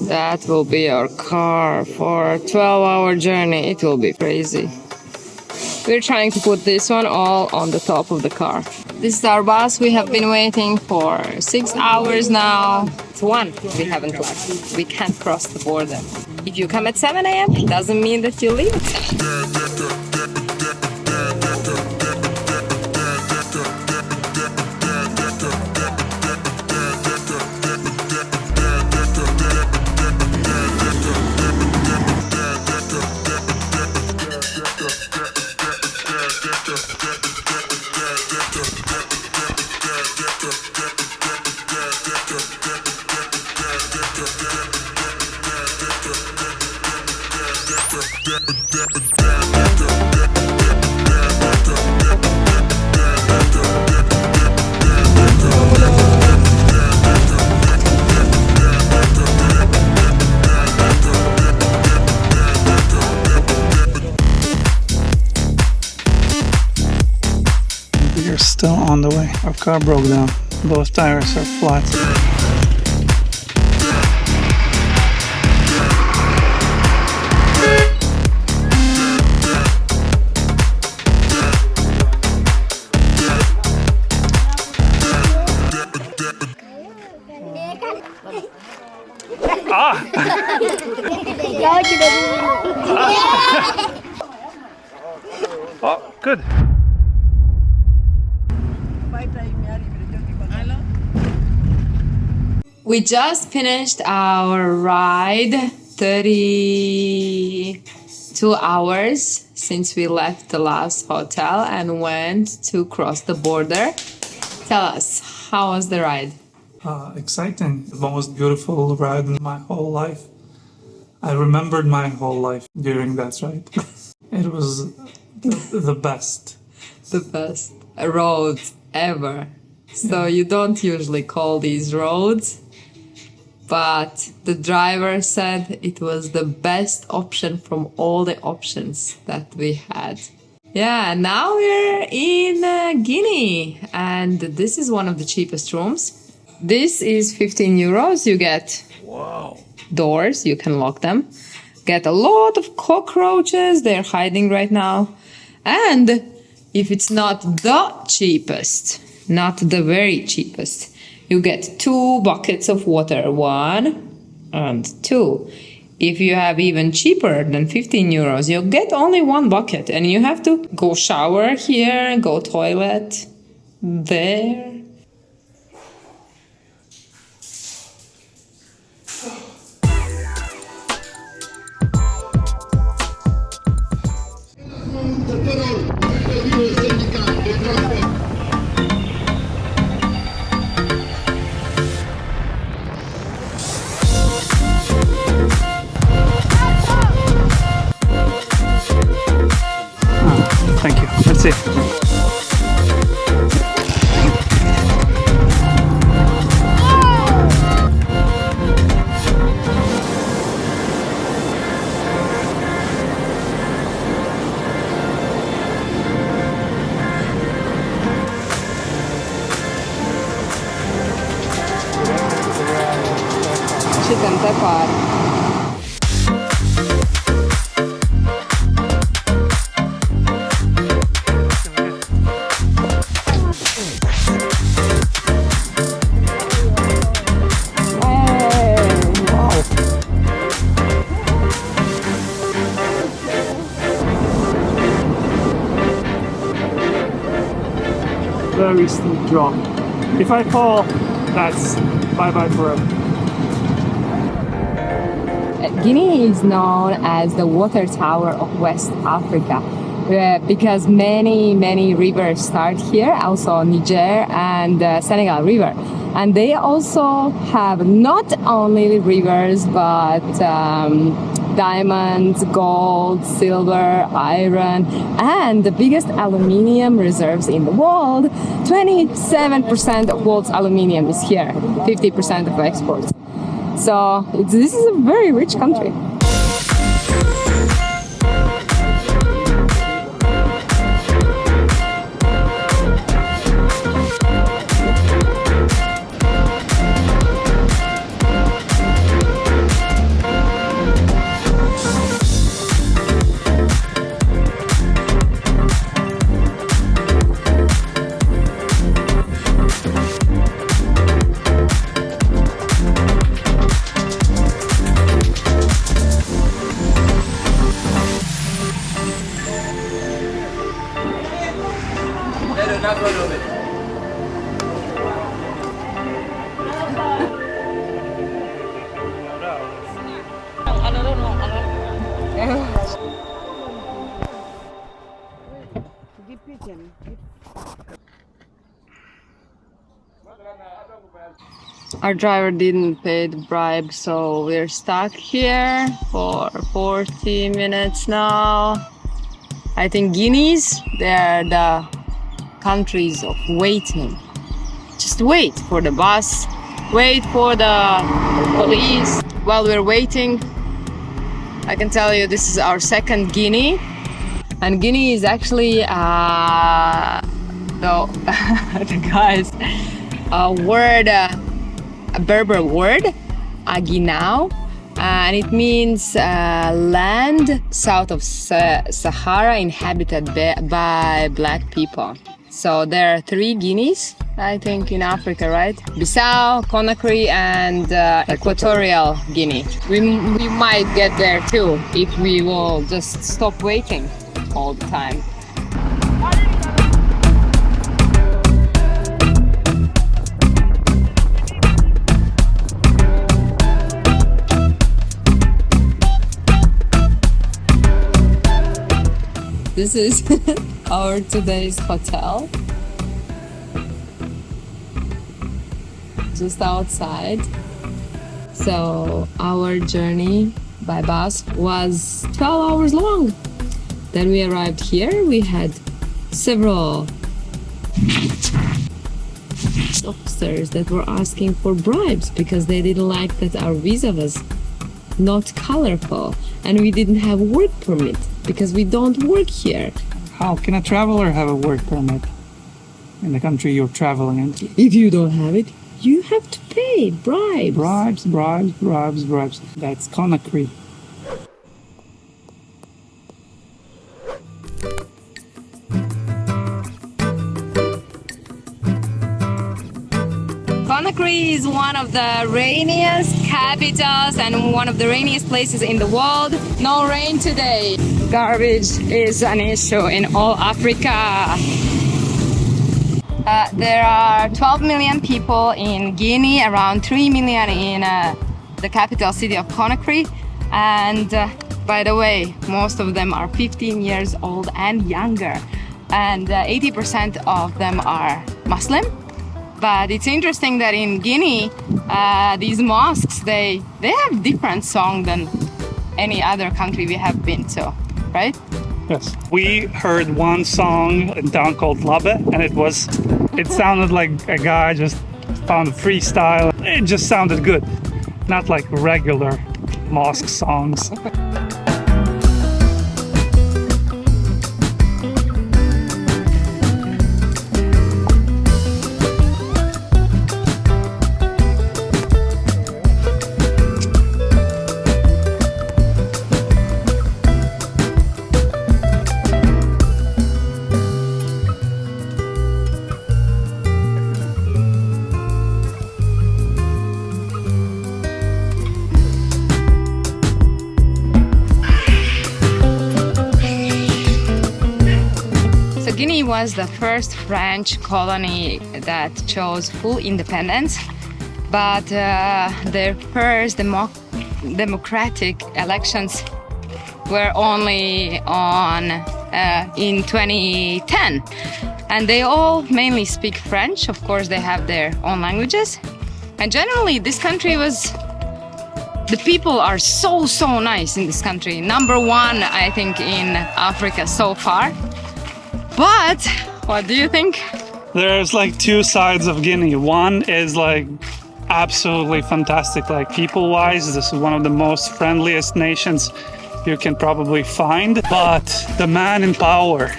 That will be our car for a 12-hour journey. It will be crazy. We're trying to put this one all on the top of the car. This is our bus. We have been waiting for 6 hours now. It's 1 we haven't left. We can't cross the border. If you come at 7 a.m., it doesn't mean that you leave at 7. We're still on the way. Our car broke down. Both tires are flat. Oh, good. We just finished our ride, 32 hours since we left the last hotel and went to cross the border. Tell us, how was the ride? Exciting. The most beautiful ride in my whole life. I remembered my whole life during that ride. It was the best. The best roads ever. So you don't usually call these roads, but the driver said it was the best option from all the options that we had. Yeah, now we're in Guinea, and this is one of the cheapest rooms. This is 15 euros. You get doors, you can lock them. Get a lot of cockroaches, they're hiding right now. And if it's not the cheapest, not the very cheapest, you get 2 buckets of water, 1 and 2. If you have even cheaper than 15 euros, you get only 1 bucket and you have to go shower here, go toilet there. Thank you. That's it. Chicken pepper. Very steep drop. If I fall, that's bye-bye forever. Guinea is known as the water tower of West Africa because many rivers start here, also Niger and Senegal River. And they also have not only rivers, but diamonds, gold, silver, iron, and the biggest aluminium reserves in the world. 27% of world's aluminium is here, 50% of exports. So this is a very rich country. Our driver didn't pay the bribe, so we're stuck here for 40 minutes now. I think Guineas, they're the countries of waiting. Just wait for the bus, wait for the police. While we're waiting, I can tell you this is our second Guinea. And Guinea is actually the guys word, a Berber word, Aguinao, and it means land south of Sahara inhabited by black people. So there are 3 Guineas, I think, in Africa, right? Bissau, Conakry, and Equatorial Guinea. We might get there too if we will just stop waiting all the time. This is our today's hotel. Just outside. So our journey by bus was 12 hours long. Then we arrived here. We had several officers that were asking for bribes because they didn't like that our visa was not colorful and we didn't have work permit because we don't work here. How can a traveler have a work permit in the country you're traveling into? If you don't have it, you have to pay bribes. Bribes. That's Conakry. Conakry is one of the rainiest capitals and one of the rainiest places in the world. No rain today. Garbage is an issue in all Africa. There are 12 million people in Guinea, around 3 million in the capital city of Conakry. And by the way, most of them are 15 years old and younger. And 80% of them are Muslim. But it's interesting that in Guinea, these mosques, they have different song than any other country we have been to, right? Yes. We heard one song in a town called Labe, and it sounded like a guy just found a freestyle. It just sounded good. Not like regular mosque songs. Guinea was the first French colony that chose full independence, but their first democratic elections were only in 2010. And they all mainly speak French. Of course, they have their own languages. And generally, this country the people are so nice in this country. Number 1, I think, in Africa so far. But what do you think? There's like 2 sides of Guinea. One is like absolutely fantastic, like people-wise. This is one of the most friendliest nations you can probably find. But the man in power,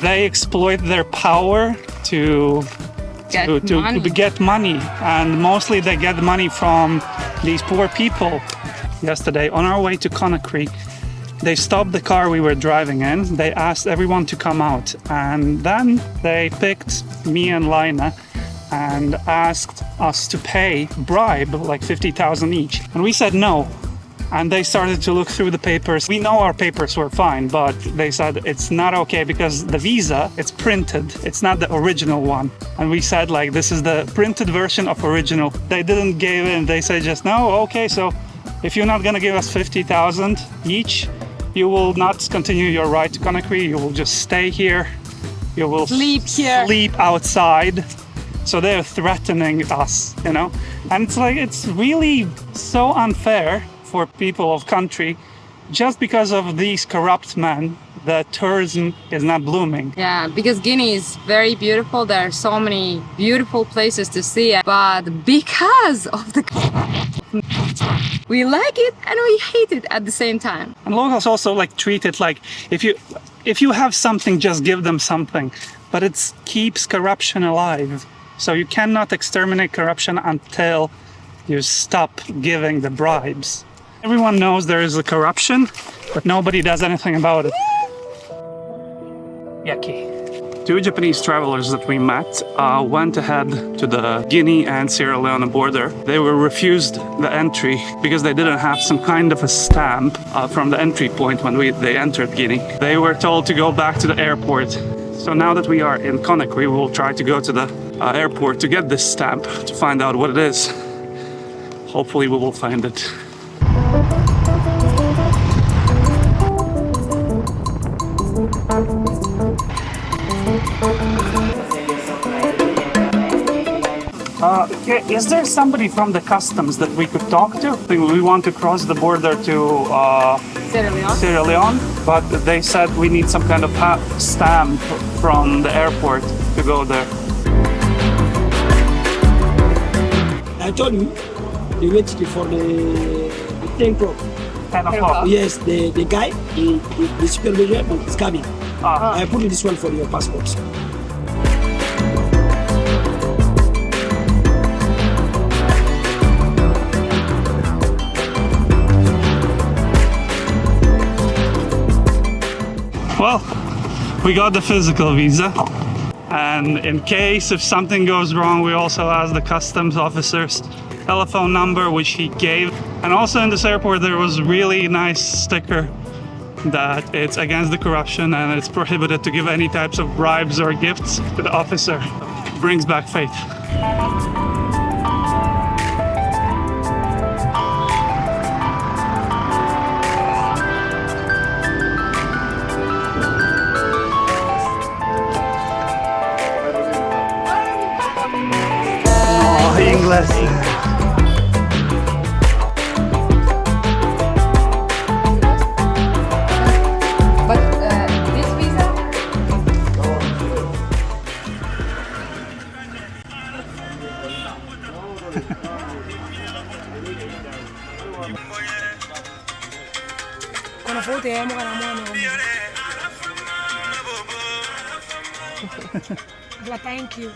they exploit their power to get money, and mostly they get money from these poor people. Yesterday, on our way to Conakry, they stopped the car we were driving in. They asked everyone to come out, and then they picked me and Lina and asked us to pay bribe, like 50,000 each. And we said no. And they started to look through the papers. We know our papers were fine, but they said it's not okay because the visa, it's printed. It's not the original one. And we said, like, this is the printed version of original. They didn't give in. They said just, no, okay, so if you're not gonna give us 50,000 each, you will not continue your ride to Conakry. You will just stay here you will Sleep here. sleep outside. So they're threatening us, you know? And it's like, it's really so unfair for people of country. Just because of these corrupt men, the tourism is not blooming. Yeah, because Guinea is very beautiful. There are so many beautiful places to see, but because of the we like it and we hate it at the same time. And locals also like treat it like if you have something, just give them something. But it keeps corruption alive. So you cannot exterminate corruption until you stop giving the bribes. Everyone knows there is a corruption, but nobody does anything about it. Yucky. Two Japanese travelers that we met went ahead to the Guinea and Sierra Leone border. They were refused the entry because they didn't have some kind of a stamp from the entry point when they entered Guinea. They were told to go back to the airport. So now that we are in Conakry, we will try to go to the airport to get this stamp to find out what it is. Hopefully we will find it. Is there somebody from the customs that we could talk to? We want to cross the border to Sierra Leone, but they said we need some kind of stamp from the airport to go there. I told you, they waited for the 10 o'clock. 10 o'clock. Yes, the guy, the supervisor is coming. I put this one for your passport. Well, we got the physical visa. And in case if something goes wrong, we also asked the customs officer's telephone number, which he gave. And also in this airport, there was a really nice sticker that it's against the corruption and it's prohibited to give any types of bribes or gifts to the officer. Brings back faith. Oh, English. But this visa? Kuna foto ya mwana mwana. Thank you.